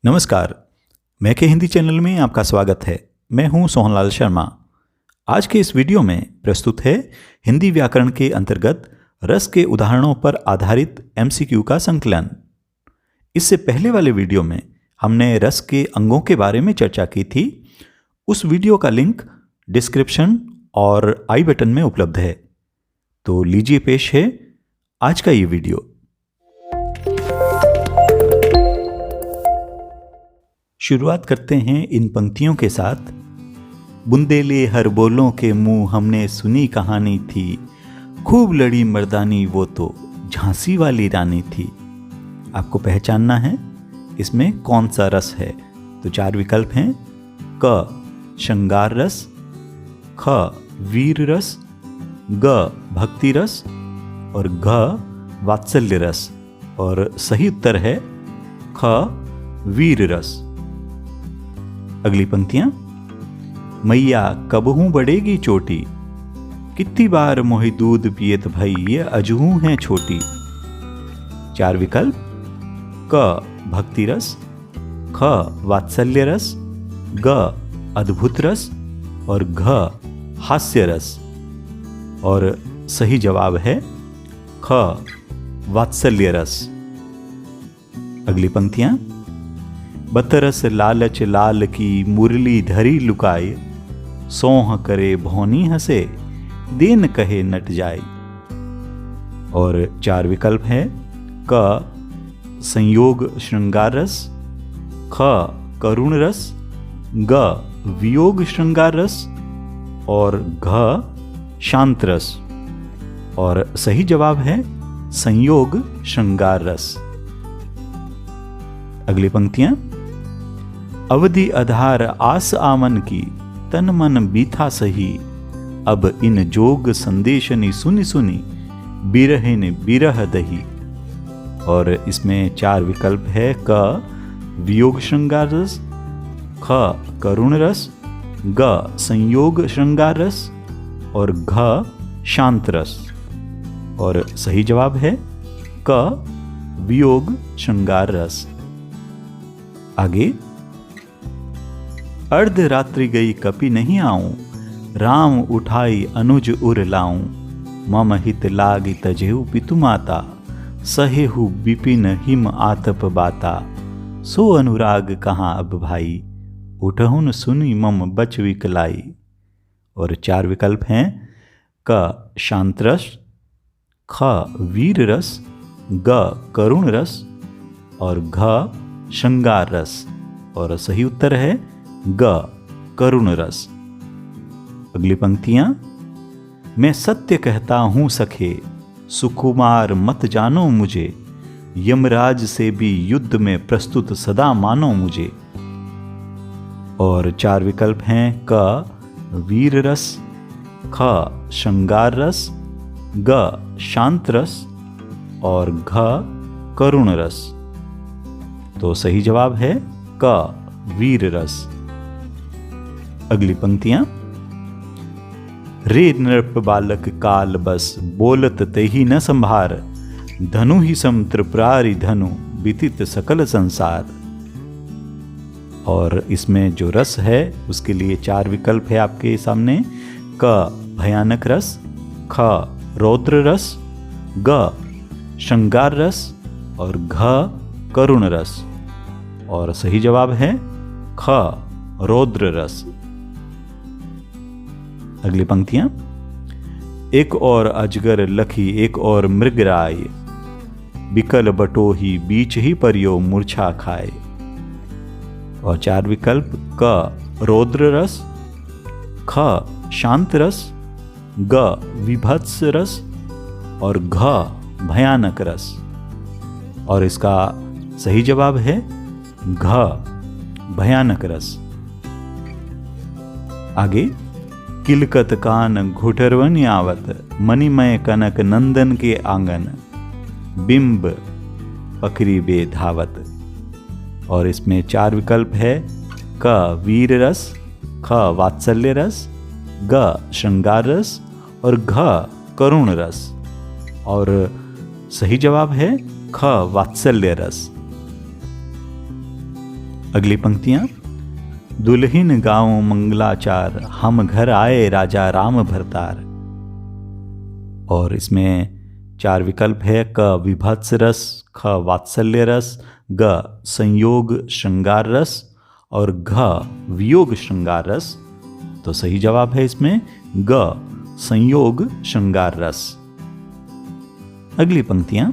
नमस्कार, मैं के हिंदी चैनल में आपका स्वागत है। मैं हूं सोहनलाल शर्मा। आज के इस वीडियो में प्रस्तुत है हिंदी व्याकरण के अंतर्गत रस के उदाहरणों पर आधारित एमसीक्यू का संकलन। इससे पहले वाले वीडियो में हमने रस के अंगों के बारे में चर्चा की थी। उस वीडियो का लिंक डिस्क्रिप्शन और आई बटन में उपलब्ध है। तो लीजिए पेश है आज का ये वीडियो। शुरुआत करते हैं इन पंक्तियों के साथ। बुंदेले हर बोलों के मुंह हमने सुनी कहानी थी, खूब लड़ी मर्दानी वो तो झांसी वाली रानी थी। आपको पहचानना है इसमें कौन सा रस है। तो चार विकल्प हैं: क श्रृंगार रस, ख वीर रस, ग भक्ति रस और घ वात्सल्य रस। और सही उत्तर है ख वीर रस। अगली पंक्तियां: मैया कबहू बढ़ेगी चोटी, कितनी बार मोहि दूध पियत भई ये अजहू है छोटी। चार विकल्प: क भक्ति रस, ख वात्सल्य रस, ग अद्भुत रस और घ हास्य रस। और सही जवाब है ख वात्सल्य रस। अगली पंक्तियां: बतरस लालच लाल की मुरली धरी लुकाए, सोह करे भौनी हंसे देन कहे नट जाए। और चार विकल्प है: क संयोग श्रृंगार रस, ख करुण रस, ग वियोग श्रृंगार रस और घ शांत रस। और सही जवाब है संयोग श्रृंगार रस। अगली पंक्तियां: अवधि आधार आस आमन की, तन मन बीथा सही, अब इन जोग संदेशनी सुनी सुनी, बिरहिन बिरह दही। और इसमें चार विकल्प है: क वियोग श्रृंगार रस, ख करुण रस, ग संयोग श्रृंगार रस और घ शांत रस। और सही जवाब है क वियोग श्रृंगार रस। आगे: अर्ध रात्रि गई कपि नहीं आऊं, राम उठाई अनुज उर लाऊं, मम हित लागी तजेहु पितु माता, सहेहु बिपिन हिम आतप बाता, सो अनुराग कहाँ अब भाई, उठहुन सुनी मम बच विकलाई। और चार विकल्प हैं: क शांत रस, ख वीर रस, ग करुण रस और घ श्रृंगार रस। और सही उत्तर है ग करुण रस। अगली पंक्तियां: मैं सत्य कहता हूं सखे, सुकुमार मत जानो मुझे, यमराज से भी युद्ध में प्रस्तुत सदा मानो मुझे। और चार विकल्प हैं: क वीर रस, ख श्रृंगार रस, ग शांत रस और घ करुण रस। तो सही जवाब है क वीर रस। अगली पंक्तियां: रे नृप बालक काल बस, बोलत तेहि न संभार, धनु ही सम त्रिपुरारि धनु, बितित सकल संसार। और इसमें जो रस है उसके लिए चार विकल्प है आपके सामने: क भयानक रस, ख रौद्र रस, ग श्रृंगार रस और घ करुण रस। और सही जवाब है ख रौद्र रस। अगली पंक्तियां: एक और अजगर लखी एक और मृगराय, बिकल बटोही बीच ही परियो मूर्छा खाए। और चार विकल्प: क रौद्र रस, ख शांत रस, ग विभत्स रस और घ भयानक रस। और इसका सही जवाब है घ भयानक रस। आगे: किलकत कान घुटरवन आवत, मणिमय कनक नंदन के आंगन, बिंब पकरी बे धावत। और इसमें चार विकल्प है: क वीर रस, ख वात्सल्य रस, ग श्रृंगार रस और घ करुण रस। और सही जवाब है ख वात्सल्य रस। अगली पंक्तियां, दुल्हिन गाँव मंगलाचार, हम घर आए राजा राम भरतार। और इसमें 4 विकल्प है, क विभत्स रस, ख वात्सल्य रस, ग संयोग श्रृंगार रस और घ वियोग श्रृंगार रस। तो सही जवाब है इसमें ग संयोग श्रृंगार रस। अगली पंक्तियां,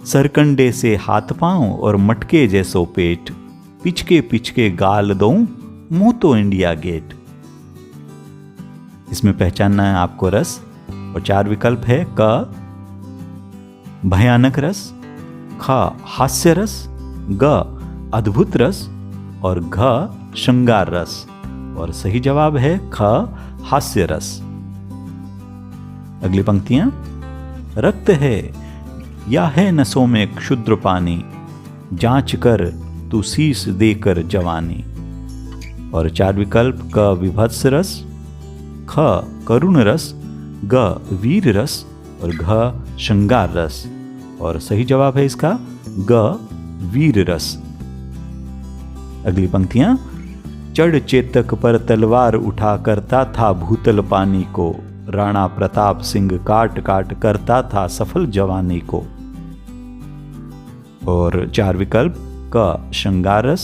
सरकंडे से हाथ पांव और मटके जैसो पेट, पिचके पिचके गाल दऊं मुंह तो इंडिया गेट। इसमें पहचानना है आपको रस, और 4 विकल्प है, क भयानक रस, ख हास्य रस, ग अद्भुत रस और घ श्रृंगार रस। और सही जवाब है ख हास्य रस। अगली पंक्तियां, रक्त है या है नसों में क्षुद्र पानी, जांच कर तू शीश देकर जवानी। और 4 विकल्प, क विभत्स रस, ख करुण रस, ग वीर रस और घ श्रृंगार रस। और सही जवाब है इसका ग वीर रस। अगली पंक्तियां, चढ़ चेतक पर तलवार उठा करता था भूतल पानी को, राणा प्रताप सिंह काट काट करता था सफल जवानी को। और 4 विकल्प, क श्रृंगार रस,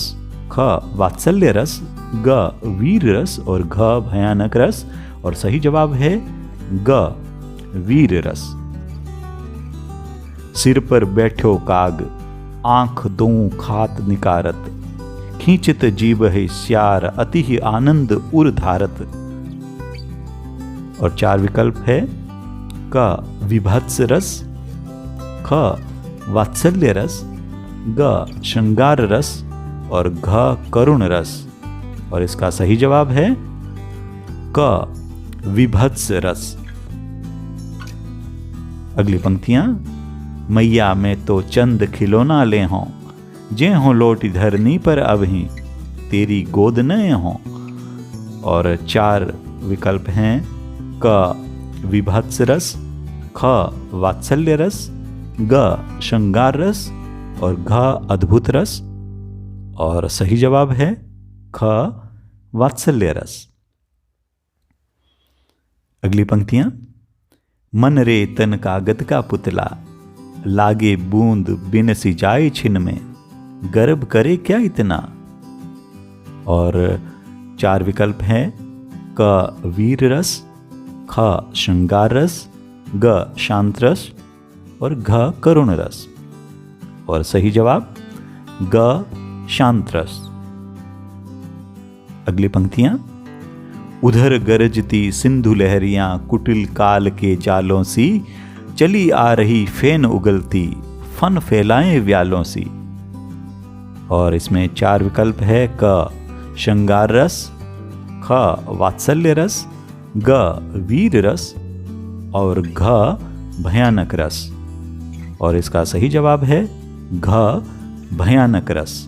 ख वात्सल्य रस, ग वीर रस और घ भयानक रस। और सही जवाब है ग वीर रस। सिर पर बैठो काग, आंख दों खात निकारत, खींचत जीव है श्यार अति ही आनंद उर धारत। और 4 विकल्प है, क विभत्स रस, ख वात्सल्य रस, ग श्रृंगार रस और घ करुण रस। और इसका सही जवाब है क विभत्स रस। अगली पंक्तियां, मैया में तो चंद खिलौना ले हों, जे हों लौट धरनी पर अब ही तेरी गोद नए हों। और 4 विकल्प हैं, क विभत्स रस, ख वात्सल्य रस, ग श्रृंगार रस और घ अद्भुत रस। और सही जवाब है ख वात्सल्य रस। अगली पंक्तियां, मन रे तन कागत का पुतला, लागे बूंद बिन सिंचाई छिन में, गर्भ करे क्या इतना। और 4 विकल्प हैं, क वीर रस, ख श्रृंगार रस, ग शांत रस और घ करुण रस। और सही जवाब ग शांत रस। अगली पंक्तियां, उधर गरजती सिंधु लहरियां कुटिल काल के जालों सी, चली आ रही फेन उगलती फन फैलाए व्यालों सी। और इसमें 4 विकल्प है, क श्रृंगार रस, ख वात्सल्य रस, ग वीर रस और घ भयानक रस। और इसका सही जवाब है घ भयानक रस।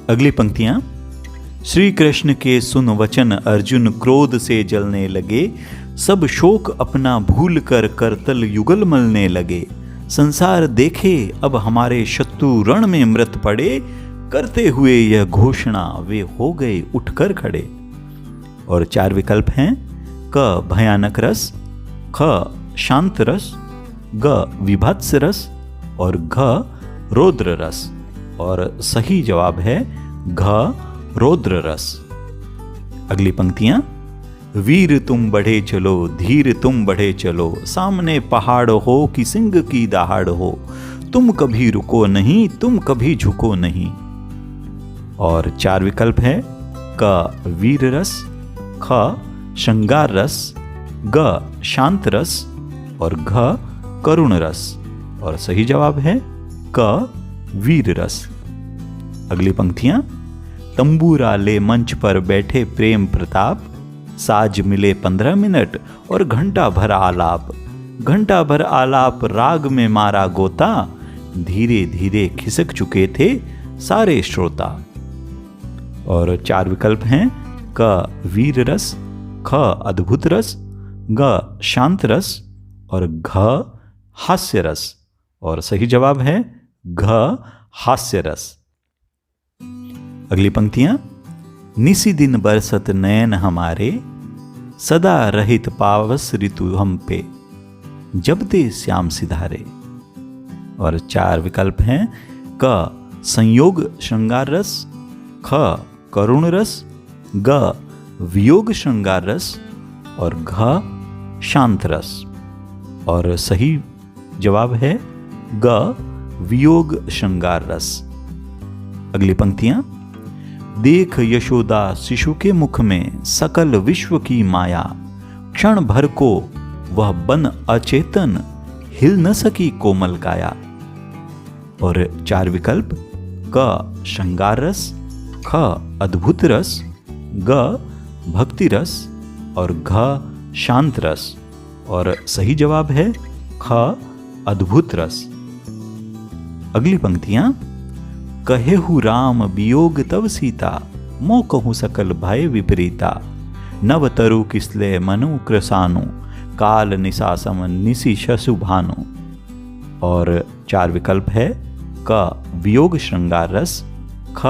अगली पंक्तियां, श्री कृष्ण के सुन वचन अर्जुन क्रोध से जलने लगे, सब शोक अपना भूल कर करतल युगल मलने लगे, संसार देखे अब हमारे शत्रु रण में मृत पड़े, करते हुए यह घोषणा वे हो गए उठकर खड़े। और 4 विकल्प हैं, क भयानक रस, ख शांत रस, ग विभत्स रस और घ रौद्र रस। और सही जवाब है घ रौद्र रस। अगली पंक्तियां, वीर तुम बढ़े चलो, धीर तुम बढ़े चलो, सामने पहाड़ हो कि सिंह की दहाड़ हो, तुम कभी रुको नहीं, तुम कभी झुको नहीं। और 4 विकल्प है, क वीर रस, ख श्रृंगार रस, ग शांत रस और घ करुण रस। और सही जवाब है क वीर रस। अगली पंक्तियां, तंबूरा ले मंच पर बैठे प्रेम प्रताप, साज मिले 15 मिनट और घंटा भर आलाप, घंटा भर आलाप राग में मारा गोता, धीरे धीरे खिसक चुके थे सारे श्रोता। और 4 विकल्प हैं, क वीर रस, ख अद्भुत रस, ग शांत रस और घ हास्य रस। और सही जवाब है घ हास्य रस। अगली पंक्तियां, निसी दिन बरसत नयन हमारे, सदा रहित पावस ऋतु हम पे, जब दे श्याम सिधारे। और 4 विकल्प हैं, क संयोग श्रृंगार रस, ख करुण रस, ग वियोग श्रृंगार रस और घ शांत रस। और सही जवाब है ग वियोग श्रृंगार रस। अगली पंक्तियां, देख यशोदा शिशु के मुख में सकल विश्व की माया, क्षण भर को वह बन अचेतन, हिल न सकी कोमल काया। और 4 विकल्प, क श्रृंगार रस, ख अद्भुत रस, ग भक्ति रस और घ शांत रस। और सही जवाब है ख अद्भुत रस। अगली पंक्तियां, कहेहु राम वियोग तव सीता, मो कहूँ सकल भय विपरीता, नव तरु किसले मनु कृसानु, काल निशा समन निशि शशु भानु। और 4 विकल्प है, क वियोग श्रृंगार रस, ख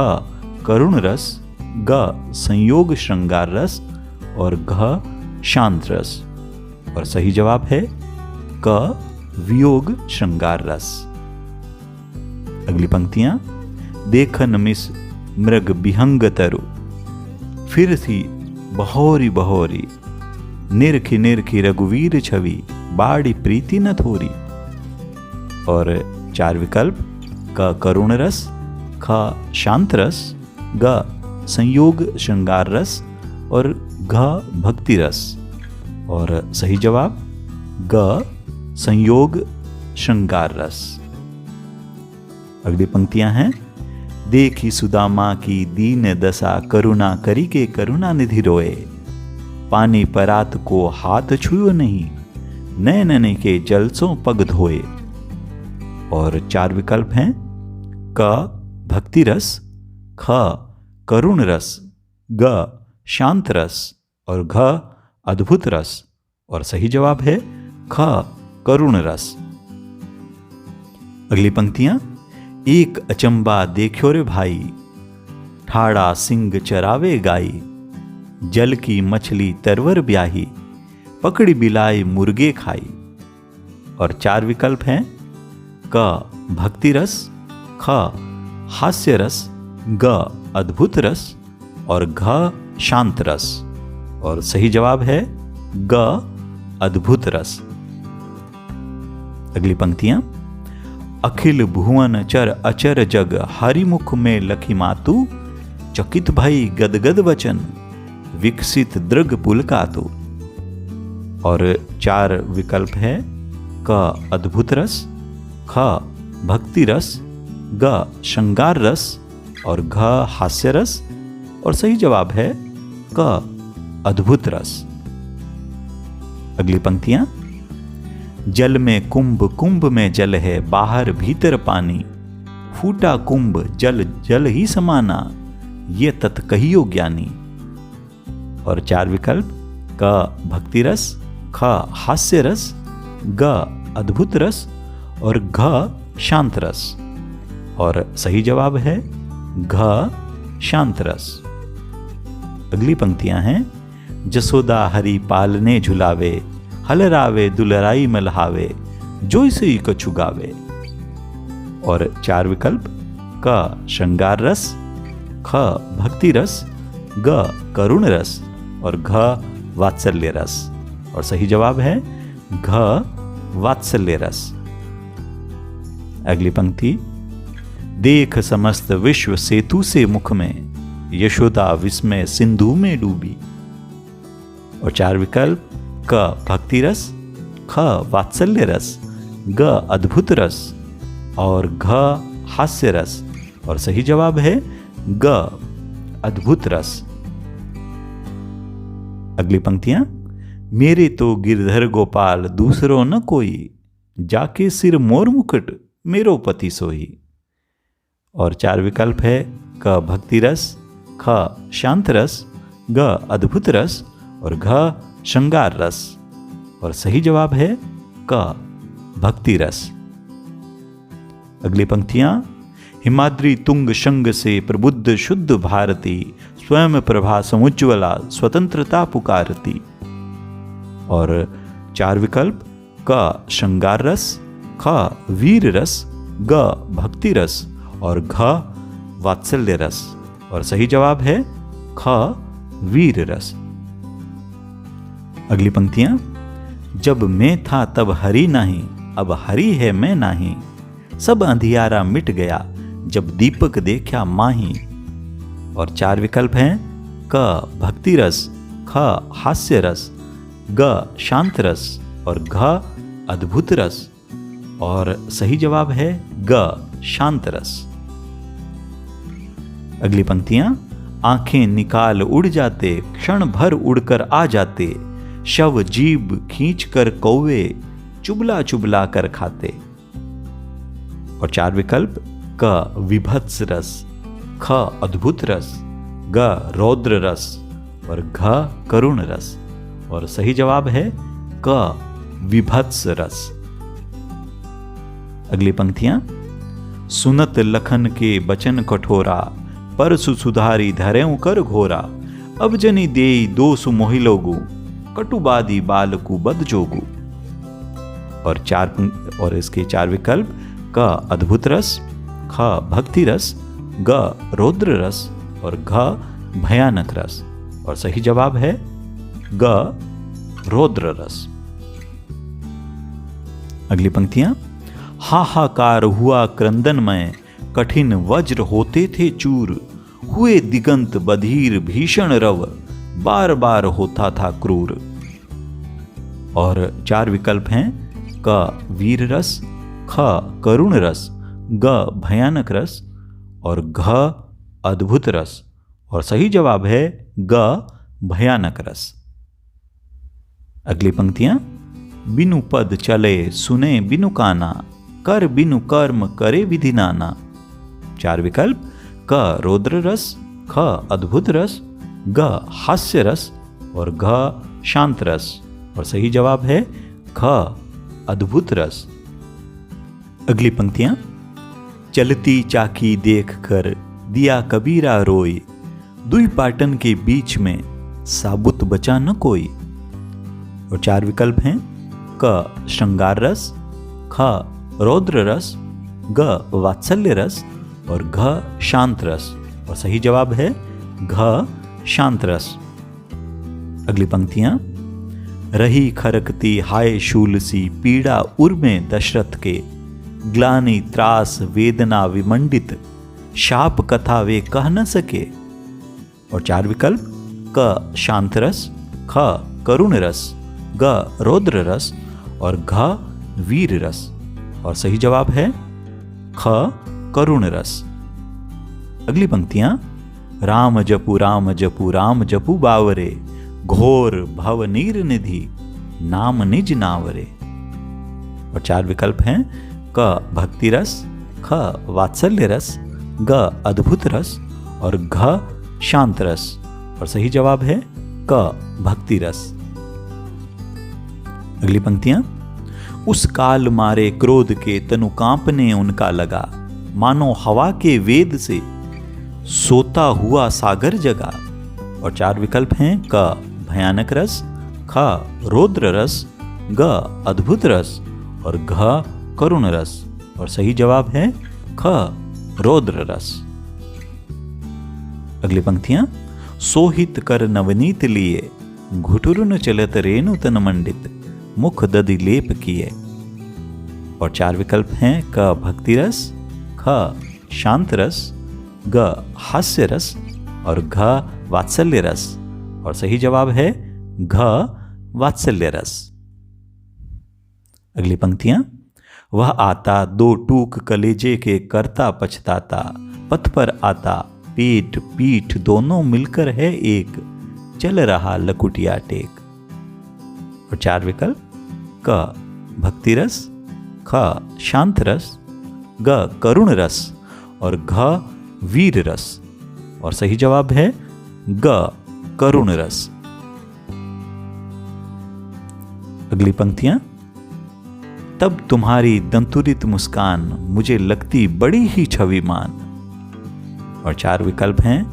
करुण रस, ग संयोग श्रृंगार रस और घ शांत रस। और सही जवाब है क वियोग श्रृंगार रस। अगली पंक्तियां, देखन मिस मृग विहंग तरु, फिर थी बहोरी बहोरी, निरखी निरखी रघुवीर छवि, बाड़ी प्रीति न थोरी। और 4 विकल्प, क करुण रस, ख शांत रस, ग संयोग श्रृंगार रस और घ भक्ति रस। और सही जवाब ग संयोग श्रृंगार रस। अगली पंक्तियां हैं, देखी सुदामा की दीन दशा, करुणा करी के करुणा निधि रोए, पानी परात को हाथ छुयो नहीं, नैन के जलसों पग धोए। और 4 विकल्प हैं, क भक्ति रस, ख करुण रस, ग शांत रस और घ अद्भुत रस। और सही जवाब है ख करुण रस। अगली पंक्तियां, एक अचंबा देखो रे भाई, ठाड़ा सिंह चरावे गाई, जल की मछली तरवर ब्याही, पकड़ी बिलाई मुर्गे खाई। और 4 विकल्प हैं, क भक्ति रस, ख हास्य रस, ग अद्भुत रस और घ शांत रस। और सही जवाब है ग अद्भुत रस। अगली पंक्तियां, अखिल भुवन चर अचर जग, हरिमुख में लखी मातु, चकित भई गदगद वचन, विकसित दृग पुलकातु। और 4 विकल्प है, क अद्भुत रस, ख भक्ति रस, ग श्रृंगार रस और घ हास्य रस। और सही जवाब है क अद्भुत रस। अगली पंक्तियां, जल में कुंभ कुंभ में जल है, बाहर भीतर पानी, फूटा कुंभ जल जल ही समाना, ये तत् कहियो ज्ञानी। और 4 विकल्प, क भक्ति रस, ख हास्य रस, ग अद्भुत रस और घ शांत रस। और सही जवाब है घ शांत रस। अगली पंक्तियां हैं, जसोदा हरि पालने झुलावे, हलरावे दुलराई मलहावे, जोई से कछु गावे। और 4 विकल्प, क श्रृंगार रस, ख भक्ति रस, ग करुण रस और घ वात्सल्य रस। और सही जवाब है घ वात्सल्य रस। अगली पंक्ति, देख समस्त विश्व सेतु से मुख में, यशोदा विस्मय सिंधु में डूबी। और 4 विकल्प, क भक्ति रस, ख वात्सल्य रस, ग अद्भुत रस और घ हास्य रस। और सही जवाब है ग अद्भुत रस। अगली पंक्तियां, मेरे तो गिरधर गोपाल दूसरो न कोई, जाके सिर मोर मुकुट मेरो पति सोई। और 4 विकल्प है, क भक्ति रस, ख शांत रस, ग अद्भुत रस और घ श्रृंगार रस। और सही जवाब है क भक्ति रस। अगली पंक्तियां, हिमाद्री तुंग शंग से प्रबुद्ध शुद्ध भारती, स्वयं प्रभा समुज्ज्वला स्वतंत्रता पुकारती। और 4 विकल्प, क श्रृंगार रस, ख वीर रस, ग भक्ति रस और घ वात्सल्य रस। और सही जवाब है ख वीर रस। अगली पंक्तियां, जब मैं था तब हरि नहीं, अब हरि है मैं नहीं, सब अंधियारा मिट गया जब दीपक देखा माही। और 4 विकल्प हैं, क भक्ति रस, ख हास्य रस, ग शांत रस और घ अद्भुत रस। और सही जवाब है ग शांत रस। अगली पंक्तियां, आंखें निकाल उड़ जाते, क्षण भर उड़कर आ जाते, शव जीभ खींच कर कौवे चुबला चुबला कर खाते। और 4 विकल्प, क विभत्स रस, ख अद्भुत रस, ग रौद्र रस और घ करुण रस। और सही जवाब है क विभत्स रस। अगली पंक्तियां, सुनत लखन के बचन कठोरा, परसु सुधारी धरेऊ कर घोरा, अब जनी देई दोसु मोहिलोगु, कटुबादी बालकु बद जोगु। और इसके 4 विकल्प, क अद्भुत रस, ख भक्ति रस, ग रौद्र रस और घ भयानक रस। और सही जवाब है ग रौद्र रस। अगली पंक्तियां, हाहाकार हुआ क्रंदनमय, कठिन वज्र होते थे चूर, हुए दिगंत बधीर भीषण रव, बार बार होता था क्रूर। और 4 विकल्प हैं, क वीर रस, ख करुण रस, ग भयानक रस और घ अद्भुत रस। और सही जवाब है ग भयानक रस। अगली पंक्तियां, बिनु पद चले सुने बिनु काना, कर बिनु कर्म करे विधि नाना। 4 विकल्प, क रौद्र रस, ख अद्भुत रस, ग हास्य रस और घ शांत रस। और सही जवाब है ख अद्भुत रस। अगली पंक्तियां, चलती चाकी देख कर दिया कबीरा रोई, दुई पाटन के बीच में साबुत बचा न कोई। और 4 विकल्प हैं, क श्रृंगार रस, ख रौद्र रस, ग वात्सल्य रस और घ शांत रस। और सही जवाब है घ शांत रस। अगली पंक्तियां, रही खरकती हाय शूल सी पीड़ा उर्मे दशरथ के, ग्लानि त्रास वेदना विमंडित, शाप कथा वे कह न सके। और 4 विकल्प, क शांत रस, ख करुण रस, ग रौद्र रस और घ वीर रस। और सही जवाब है ख करुण रस। अगली पंक्तियां, राम जपु राम जपु राम जपु बावरे, घोर भव नीर निधि नाम निज नावरे। और 4 विकल्प हैं, क भक्ति रस, ख वात्सल्य रस, ग अद्भुत रस और घ शांत रस। और सही जवाब है क भक्ति रस। अगली पंक्तियां, उस काल मारे क्रोध के तनु कांपने उनका लगा, मानो हवा के वेद से सोता हुआ सागर जगा। और 4 विकल्प हैं, क भयानक रस, ख रौद्र रस, ग अद्भुत रस और घ करुण रस। और सही जवाब है ख रौद्र रस। अगली पंक्तियां, सोहित कर नवनीत लिए, घुटुरुन चलत रेणु तन मंडित, मुख दधि लेप किए। और 4 विकल्प हैं, क भक्ति रस, ख शांत रस, ग हास्य रस और घ वात्सल्य रस। और सही जवाब है घ वात्सल्य रस। अगली पंक्तियां, वह आता 2 टूक कलेजे के करता पछताता, पथ पर आता पेट पीठ दोनों मिलकर है एक, चल रहा लकुटिया टेक। और 4 विकल्प, क भक्ति रस, ख शांत रस, ग करुण रस और घ वीर रस। और सही जवाब है ग करुण रस। अगली पंक्तियां, तब तुम्हारी दंतुरित मुस्कान मुझे लगती बड़ी ही छविमान। और 4 विकल्प हैं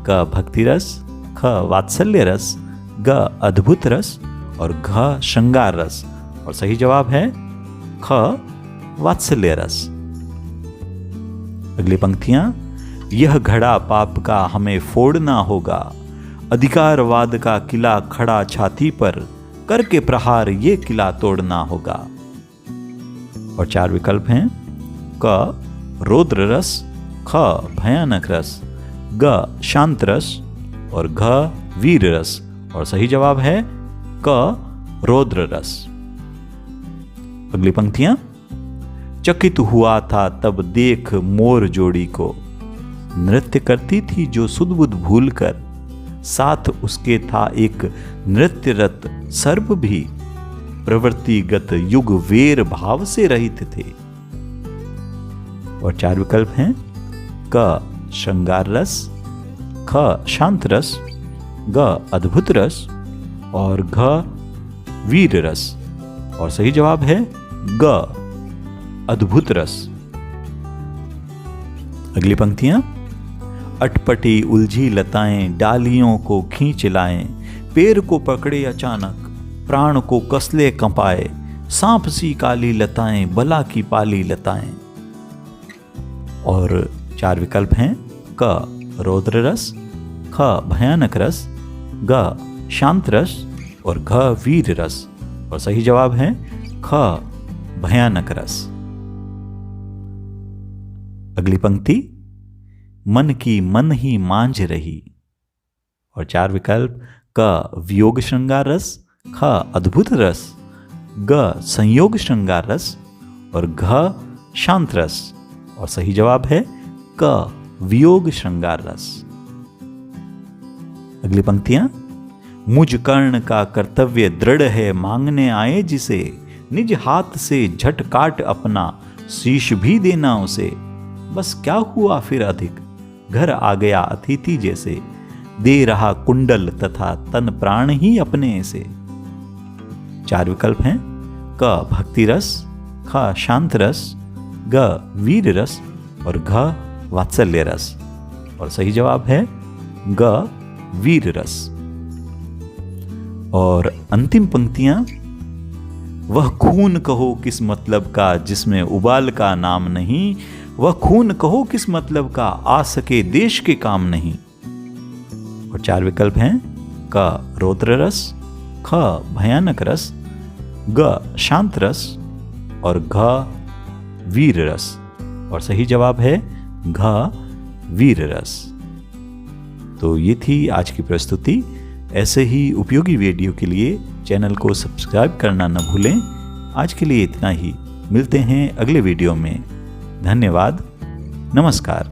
क भक्ति रस, ख वात्सल्य रस, ग अद्भुत रस और घ श्रृंगार रस। और सही जवाब है ख वात्सल्य रस। अगली पंक्तियां, यह घड़ा पाप का हमें फोड़ना होगा, अधिकारवाद का किला खड़ा छाती पर, करके प्रहार ये किला तोड़ना होगा। और 4 विकल्प हैं क रौद्र रस, ख भयानक रस, ग शांत रस और घ वीर रस। और सही जवाब है क रौद्र रस। अगली पंक्तियां, चकित हुआ था तब देख मोर जोड़ी को, नृत्य करती थी जो सुध-बुध भूल कर, साथ उसके था एक नृत्यरत सर्प भी, प्रवृत्तिगत युग वेर भाव से रहित थे। और 4 विकल्प हैं क श्रृंगार रस, ख शांत रस, ग अद्भुत रस और घ वीर रस। और सही जवाब है ग अद्भुत रस। अगली पंक्तियां, अटपटी उलझी लताएं डालियों को खींच लाएं, पैर को पकड़े अचानक प्राण को कसले कंपाए, सांप सी काली लताएं बला की पाली लताएं। और 4 विकल्प हैं क रौद्र रस, ख भयानक रस, ग शांत रस और घ वीर रस। और सही जवाब है ख भयानक रस। अगली पंक्ति, मन की मन ही मांझ रही। और 4 विकल्प क वियोग श्रृंगार रस, ख अद्भुत रस, ग संयोग श्रृंगार रस और घ शांत रस। और सही जवाब है क वियोग श्रृंगार रस। अगली पंक्तियां, मुझ कर्ण का कर्तव्य दृढ़ है मांगने आए जिसे, निज हाथ से झट काट अपना शीश भी देना उसे, बस क्या हुआ फिर अधिक घर आ गया अतिथि जैसे, दे रहा कुंडल तथा तन प्राण ही अपने से। 4 विकल्प हैं क भक्ति रस, ख शांत रस, ग वीर रस और घ वात्सल्य रस। और सही जवाब है ग वीर रस। और अंतिम पंक्तियां, वह खून कहो किस मतलब का जिसमें उबाल का नाम नहीं, वह खून कहो किस मतलब का आ सके देश के काम नहीं। और 4 विकल्प हैं क रौद्र रस, ख भयानक रस, ग शांत रस और घ वीर रस। और सही जवाब है घ वीर रस। तो ये थी आज की प्रस्तुति। ऐसे ही उपयोगी वीडियो के लिए चैनल को सब्सक्राइब करना न भूलें। आज के लिए इतना ही, मिलते हैं अगले वीडियो में। धन्यवाद, नमस्कार।